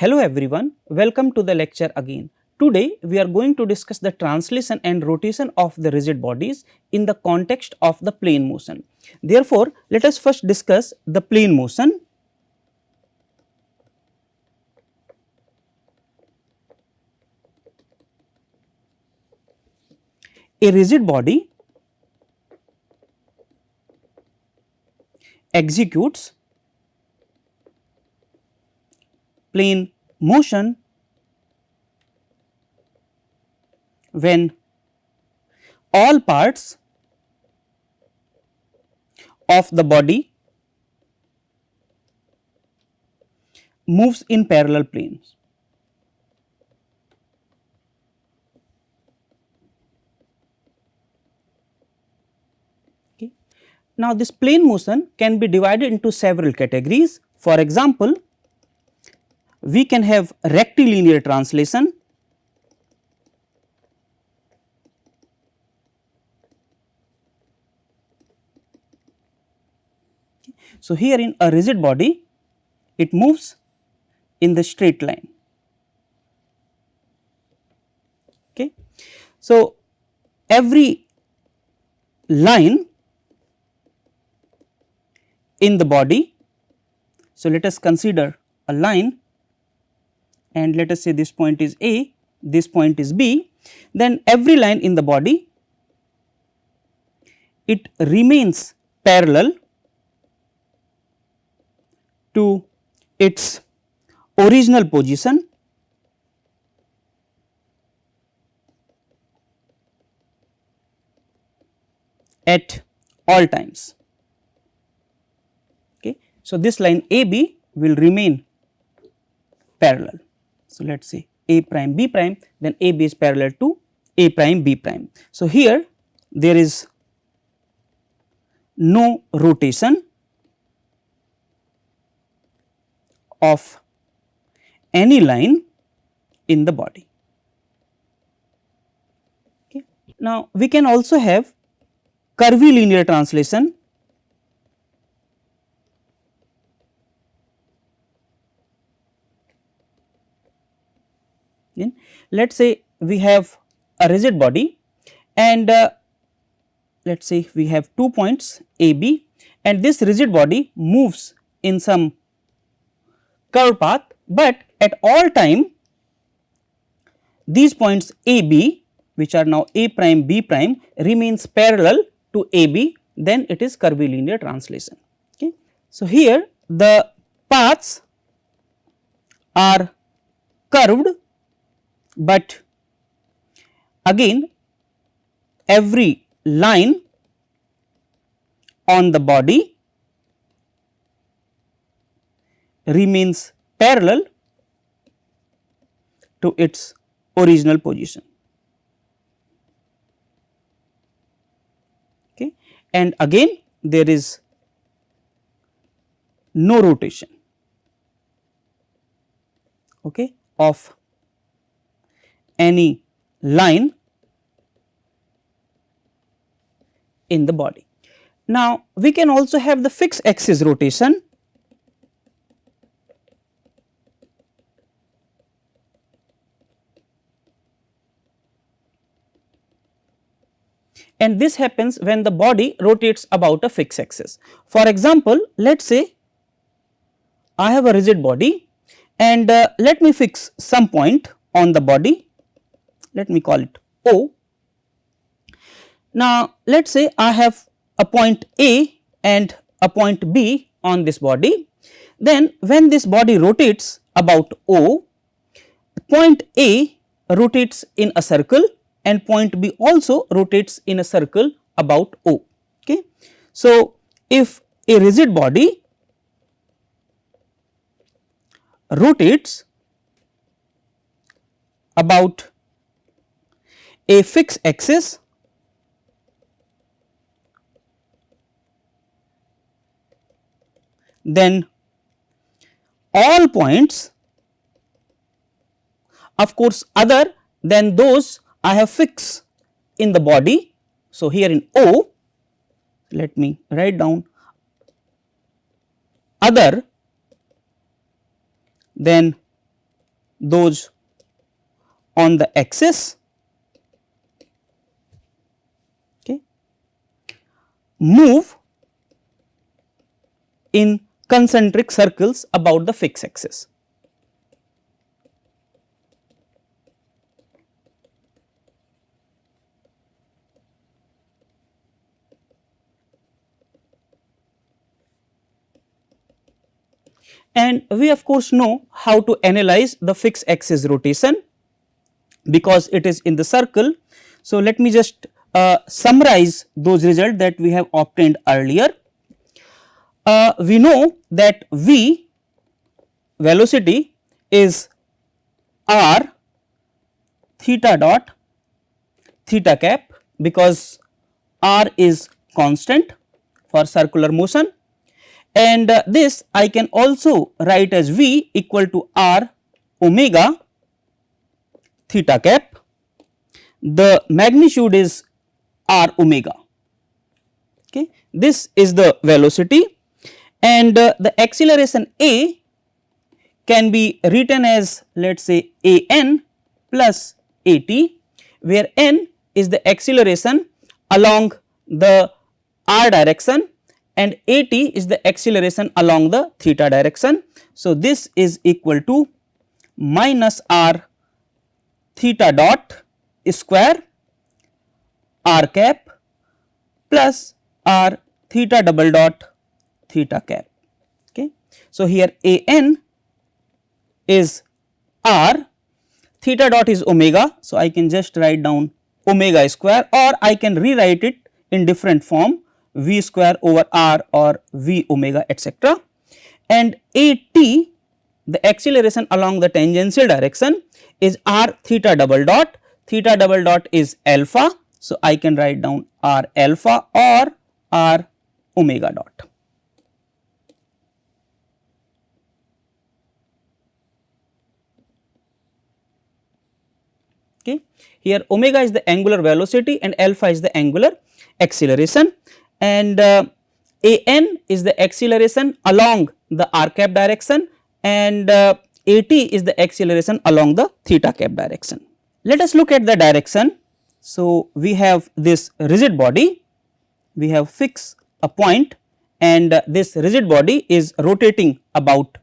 Hello everyone, welcome to the lecture again. Today we are going to discuss the translation and rotation of the rigid bodies in the context of the plane motion. Therefore, let us first discuss the plane motion. A rigid body executes plane motion when all parts of the body moves in parallel planes. Okay. Now, this plane motion can be divided into several categories. For example, we can have rectilinear translation, so here in a rigid body it moves in the straight line. Okay. So, every line in the body, so let us consider a line and let us say this point is A, this point is B, then every line in the body it remains parallel to its original position at all times. Okay. So, this line AB will remain parallel. So, let us say A prime B prime, then AB is parallel to A prime B prime. So, here there is no rotation of any line in the body. Okay. Now, we can also have curvilinear translation. Then let us say we have a rigid body and let us say we have 2 points A B and this rigid body moves in some curved path, but at all time these points A B which are now A prime B prime remains parallel to A B, then it is curvilinear translation. Okay. So, here the paths are curved, but again every line on the body remains parallel to its original position. Okay. And again there is no rotation, okay, of any line in the body. Now, we can also have the fixed axis rotation. And this happens when the body rotates about a fixed axis. For example, let us say I have a rigid body and let me fix some point on the body, let me call it O. Now, let us say I have a point A and a point B on this body, then when this body rotates about O, point A rotates in a circle and point B also rotates in a circle about O. Okay. So, if a rigid body rotates about a fixed axis, then all points, of course, other than those I have fixed in the body. So, here in O, let me write down other than those on the axis, okay, move in concentric circles about the fixed axis. And we of course know how to analyze the fixed axis rotation because it is in the circle. So, let me just summarize those results that we have obtained earlier. We know that v velocity is r theta dot theta cap because r is constant for circular motion, and this I can also write as v equal to r omega theta cap. The magnitude is r omega. Okay. This is the velocity, and the acceleration a can be written as, let us say, a n plus a t, where n is the acceleration along the r direction and a t is the acceleration along the theta direction. So, this is equal to minus r theta dot square r cap plus r theta double dot theta cap. Okay. So, here a n is r, theta dot is omega. So, I can just write down omega square, or I can rewrite it in different form v square over r or v omega, etc. And a t, the acceleration along the tangential direction, is r theta double dot. Theta double dot is alpha. So, I can write down r alpha or r omega dot. Okay. Here omega is the angular velocity and alpha is the angular acceleration, and a n is the acceleration along the r cap direction, and a t is the acceleration along the theta cap direction. Let us look at the direction. So, we have this rigid body, we have fixed a point, and this rigid body is rotating about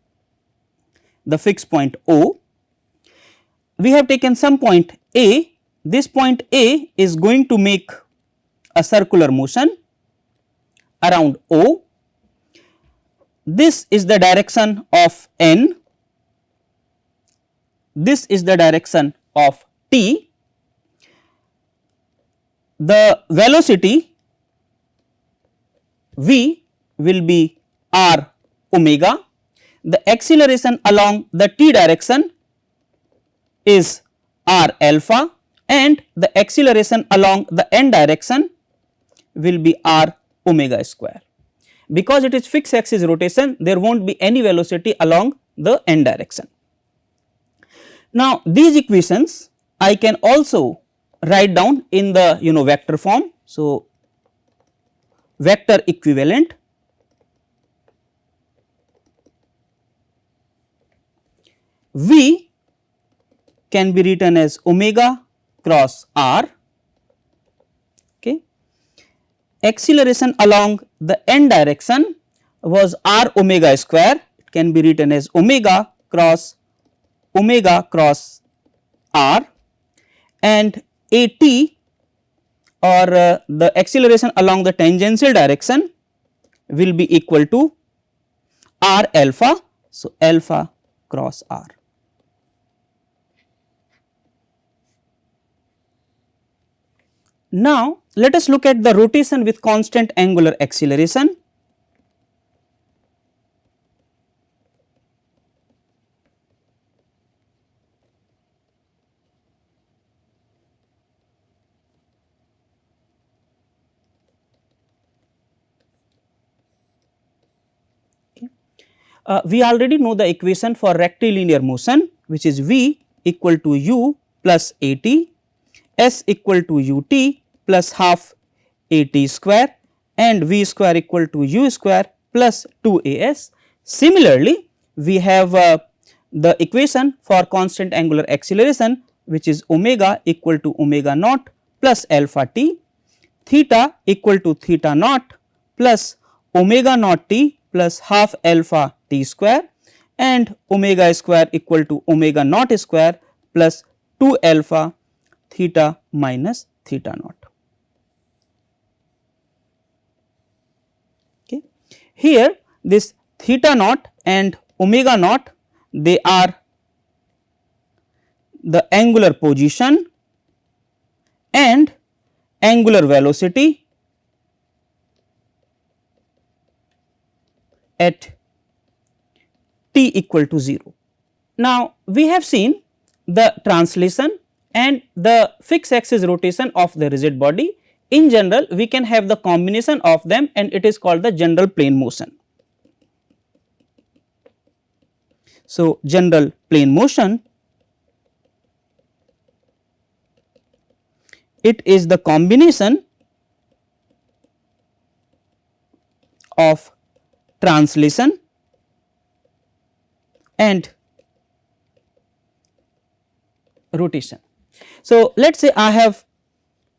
the fixed point O. We have taken some point A. This point A is going to make a circular motion around O. This is the direction of n, this is the direction of t. The velocity v will be r omega, the acceleration along the t direction is r alpha, and the acceleration along the n direction will be r omega square. Because it is fixed axis rotation, there will not be any velocity along the n direction. Now, these equations I can also write down in the vector form. So, vector equivalent v can be written as omega cross r. Okay. Acceleration along the n direction was r omega square, it can be written as omega cross r, and a t or the acceleration along the tangential direction will be equal to r alpha. So, alpha cross r. Now, let us look at the rotation with constant angular acceleration. We already know the equation for rectilinear motion, which is v equal to u plus a t, s equal to u t plus half a t square, and v square equal to u square plus 2 a s. Similarly, we have the equation for constant angular acceleration, which is omega equal to omega naught plus alpha t, theta equal to theta naught plus omega naught t plus half alpha t square, and omega square equal to omega naught square plus 2 alpha theta minus theta naught. Okay. Here this theta naught and omega naught, they are the angular position and angular velocity at t equal to 0. Now, we have seen the translation and the fixed axis rotation of the rigid body. In general, we can have the combination of them, and it is called the general plane motion. So, general plane motion, it is the combination of translation and rotation. So, let us say I have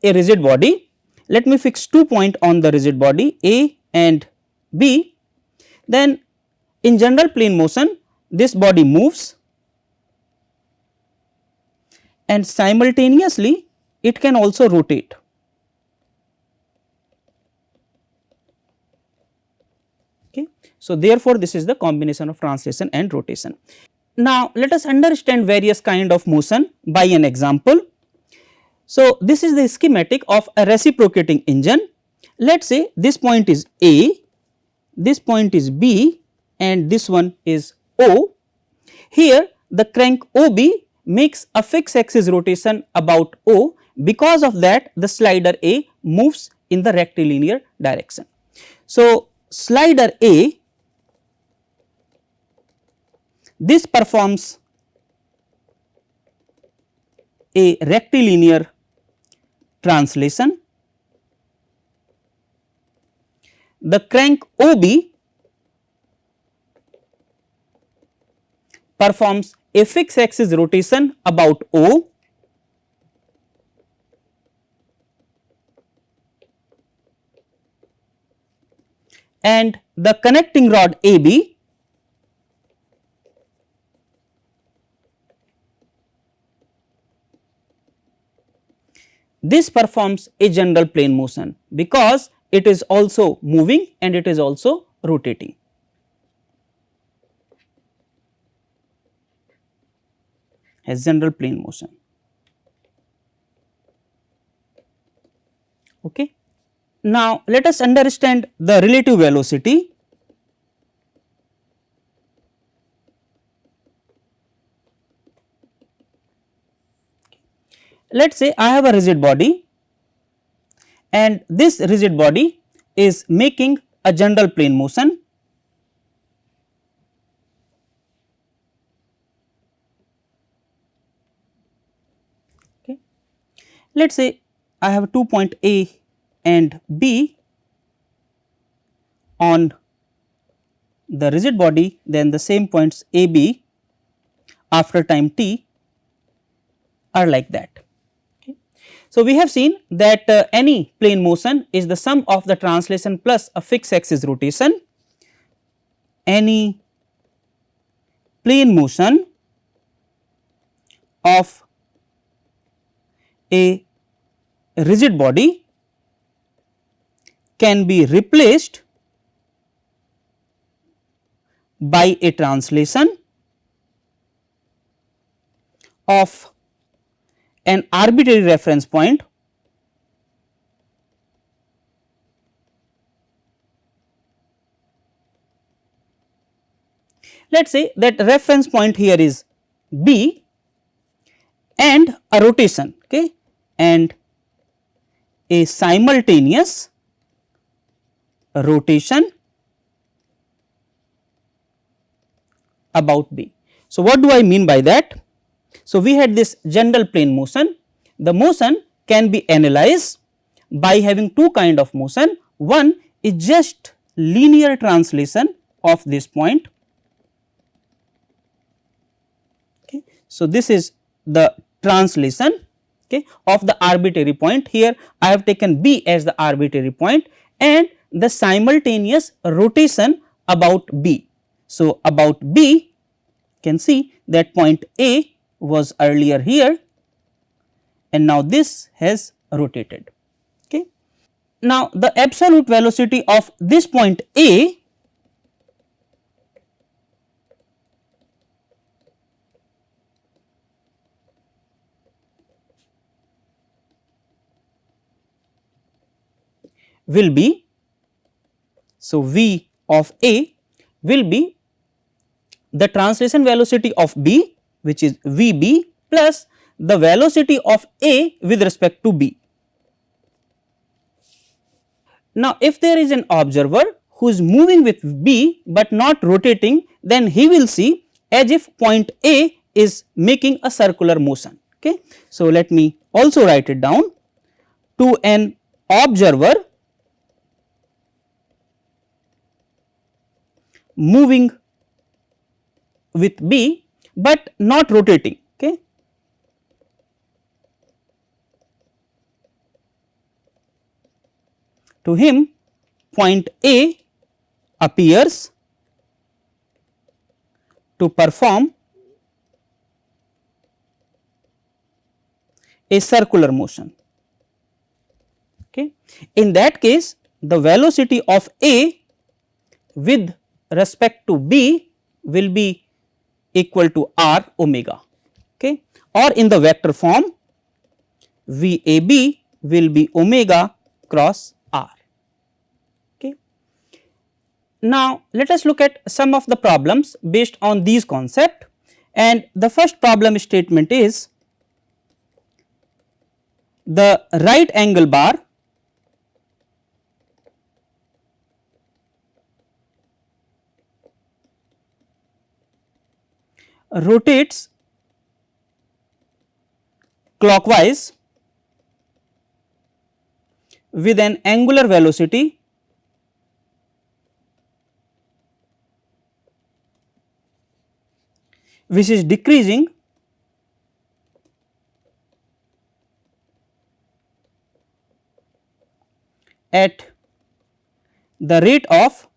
a rigid body, let me fix 2 points on the rigid body A and B. Then in general plane motion, this body moves and simultaneously it can also rotate. Okay. So, therefore, this is the combination of translation and rotation. Now, let us understand various kind of motion by an example. So, this is the schematic of a reciprocating engine. Let us say this point is A, this point is B, and this one is O. Here the crank OB makes a fixed axis rotation about O. Because of that, the slider A moves in the rectilinear direction. So, slider A, this performs a rectilinear translation. The crank OB performs a fixed axis rotation about O. And the connecting rod AB this performs a general plane motion, because it is also moving and it is also rotating. As general plane motion. Okay. Now, let us understand the relative velocity. Let us say I have a rigid body, and this rigid body is making a general plane motion. Okay. Let us say I have 2 point A and B on the rigid body, then the same points A, B after time t are like that. Okay. So, we have seen that any plane motion is the sum of the translation plus a fixed axis rotation. Any plane motion of a rigid body can be replaced by a translation of an arbitrary reference point let us say that reference point here is B and a rotation, okay, and a simultaneous rotation about B. So, what do I mean by that? So, we had this general plane motion. The motion can be analyzed by having two kind of motion. One is just linear translation of this point, So, this is the translation, okay, of the arbitrary point. Here I have taken B as the arbitrary point and the simultaneous rotation about B. So, about B can see that point A was earlier here and now this has rotated. Okay. Now, the absolute velocity of this point A will be, so V of A will be the translation velocity of B, which is Vb, plus the velocity of A with respect to B. Now, if there is an observer who is moving with B but not rotating, then he will see as if point A is making a circular motion. Okay. So, let me also write it down. To an observer moving with B but not rotating. Okay. To him point A appears to perform a circular motion. Okay. In that case, the velocity of A with respect to B will be equal to r omega, okay, or in the vector form VAB will be omega cross r. Okay. Now, let us look at some of the problems based on these concepts, and the first problem statement is the right angle bar rotates clockwise with an angular velocity which is decreasing at the rate of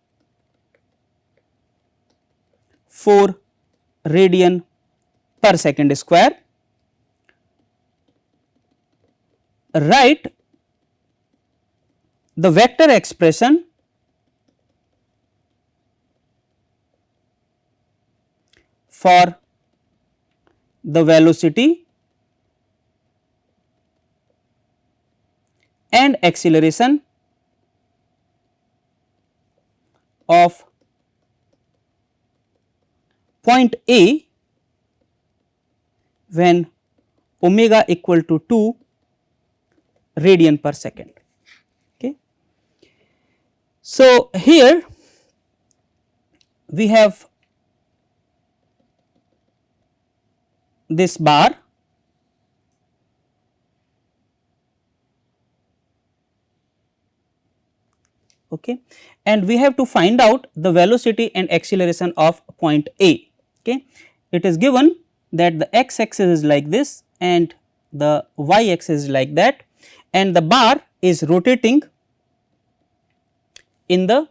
4 radian per second square. Write the vector expression for the velocity and acceleration of point A when omega equal to 2 radian per second. Okay. So, here we have this bar okay, and we have to find out the velocity and acceleration of point A. Okay. It is given that the x axis is like this and the y axis is like that, and the bar is rotating in the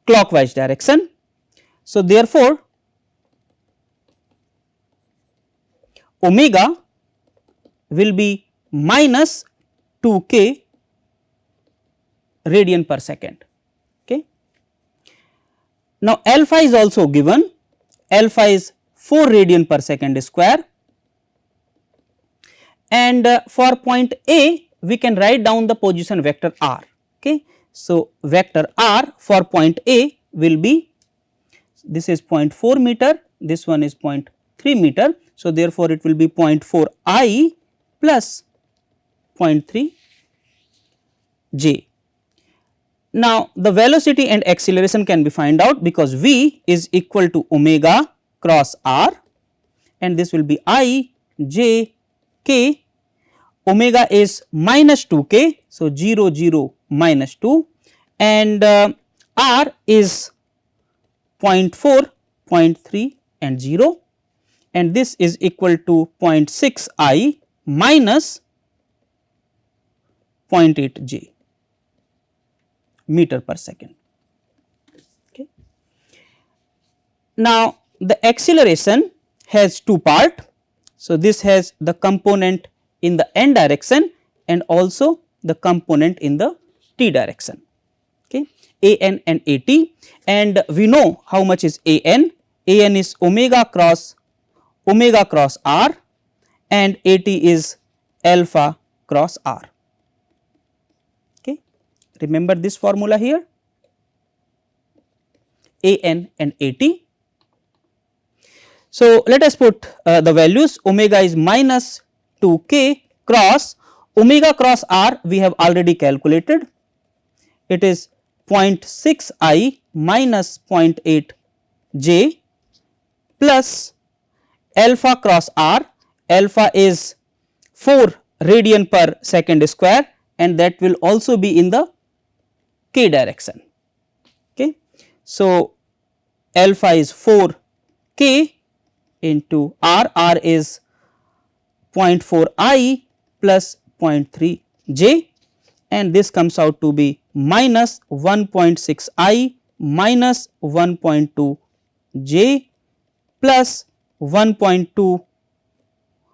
clockwise direction. So, therefore, omega will be minus 2k radian per second. Okay. Now, alpha is also given, alpha is 4 radian per second square, and for point A we can write down the position vector r. Okay. So, vector r for point A will be, this is 0.4 meter, this one is 0.3 meter. So, therefore, it will be 0.4 I plus 0.3 j. Now, the velocity and acceleration can be found out because V is equal to omega cross r, and this will be I j k, omega is minus 2k. So, 0 0 minus 2, and r is 0.4, 0.3 and 0, and this is equal to 0.6 I minus 0.8 J meter per second. Okay. Now, the acceleration has two parts. So, this has the component in the n direction and also the component in the t direction, okay, a n and a t, and we know how much is a n. A n is omega cross r and a t is alpha cross r. Okay. Remember this formula here, a n and a t. So, let us put the values. Omega is minus 2 k cross omega cross r we have already calculated, it is 0.6 I minus 0.8 j plus alpha cross r, alpha is 4 radian per second square and that will also be in the k direction. Okay. So, alpha is 4 k into r, r is 0.4 I plus 0.3 j, and this comes out to be minus 1.6 I minus 1.2 j plus 1.2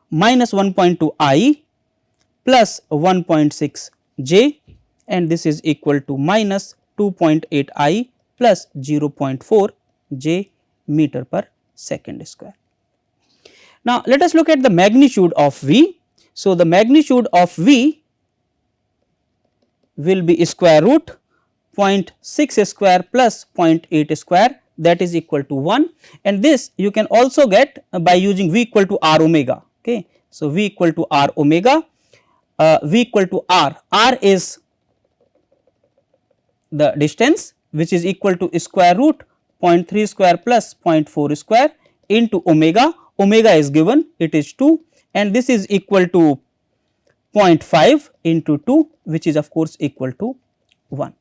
minus 1.2 I plus 1.6 j, and this is equal to minus 2.8 I plus 0.4 j meter per second square. Now, let us look at the magnitude of V. So, the magnitude of V will be square root 0.6 square plus 0.8 square, that is equal to 1, and this you can also get by using V equal to R omega. Okay. So, V equal to R omega, V equal to R is the distance which is equal to square root 0.3 square plus 0.4 square into omega, omega is given, it is 2, and this is equal to 0.5 into 2, which is of course equal to 1.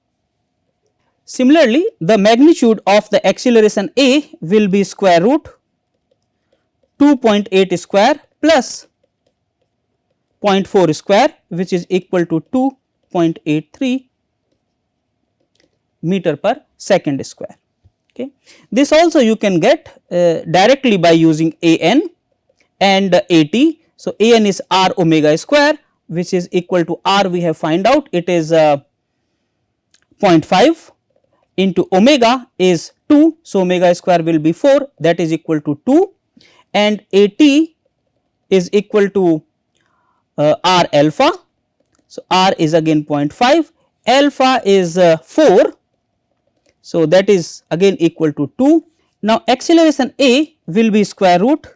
Similarly, the magnitude of the acceleration A will be square root 2.8 square plus 0.4 square, which is equal to 2.83 meter per second square. Okay. This also you can get directly by using a n and a t. So, a n is r omega square, which is equal to r we have find out, it is 0.5 into omega is 2. So, omega square will be 4, that is equal to 2, and a t is equal to r alpha. So, r is again 0.5, alpha is 4. So, that is again equal to 2. Now, acceleration A will be square root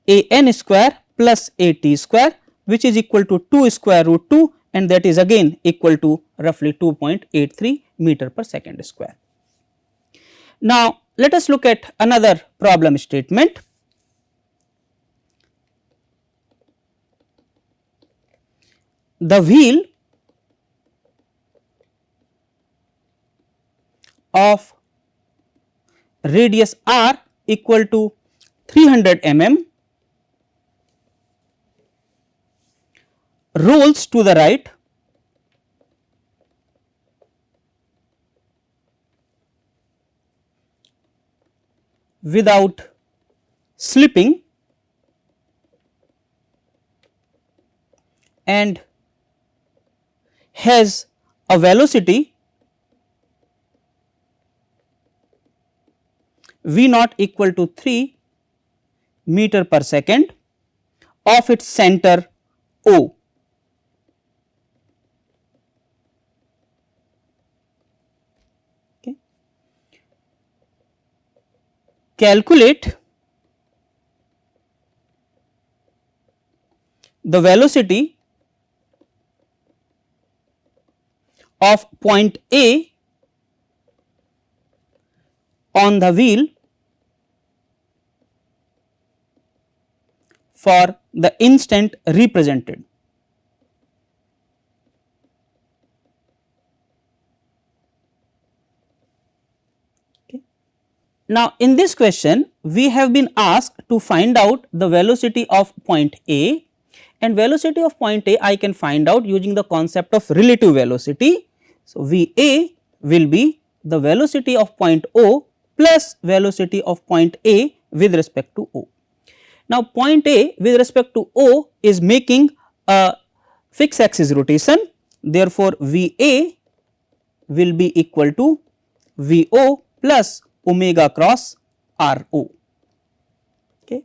a n square plus a t square, which is equal to 2 square root 2, and that is again equal to roughly 2.83 meter per second square. Now, let us look at another problem statement. The wheel of radius r equal to 300 mm rolls to the right without slipping and has a velocity v naught equal to 3 meter per second of its center O. Okay. Calculate the velocity of point A on the wheel for the instant represented. Okay. Now, in this question we have been asked to find out the velocity of point A, and velocity of point A I can find out using the concept of relative velocity. So, V A will be the velocity of point O plus velocity of point A with respect to O. Now, point A with respect to O is making a fixed axis rotation, therefore, V A will be equal to V O plus omega cross R O. Okay.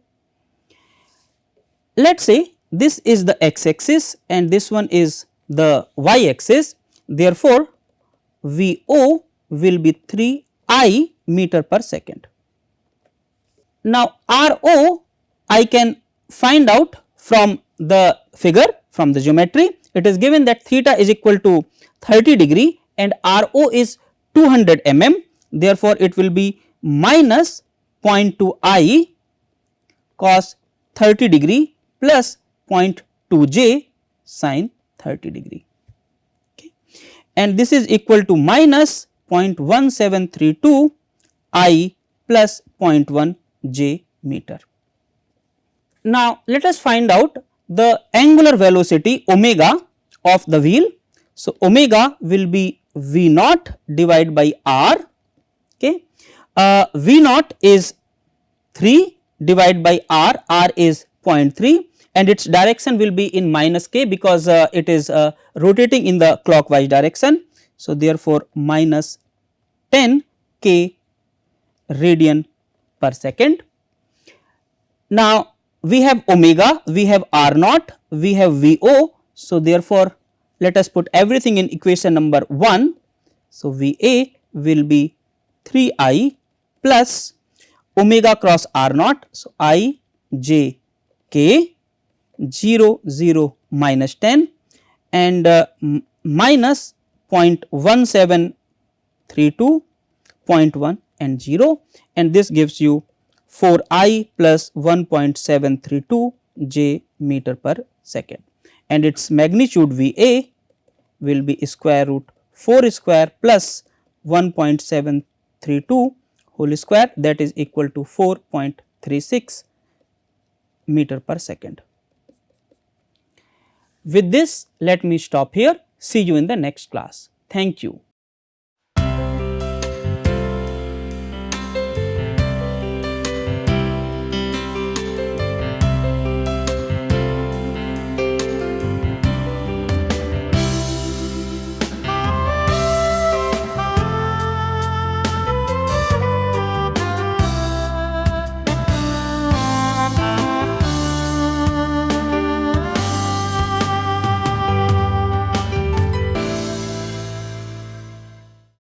Let us say this is the x axis and this one is the y axis, therefore, V O will be 3 I meter per second. Now, R O I can find out from the figure, from the geometry. It is given that theta is equal to 30 degree and R O is 200 mm, therefore, it will be minus 0.2 I cos 30 degree plus 0.2 j sin 30 degree. Okay. And this is equal to minus 0.1732 I plus 0.1 j meter. Now, let us find out the angular velocity omega of the wheel. So, omega will be V naught divided by R. Okay. V naught is 3 divided by R, R is 0.3 and its direction will be in minus k because it is rotating in the clockwise direction. So, therefore, minus 10 k radian per second. Now, we have omega, we have R naught, we have V O. So, therefore, let us put everything in equation number 1. So, V A will be 3 I plus omega cross R naught. So, I j k 0 0 minus 10 and minus 0.1732, 0.1 and 0, and this gives you 4 I plus 1.732 j meter per second, and its magnitude V A will be square root 4 square plus 1.732 whole square, that is equal to 4.36 meter per second. With this, let me stop here. See you in the next class. Thank you.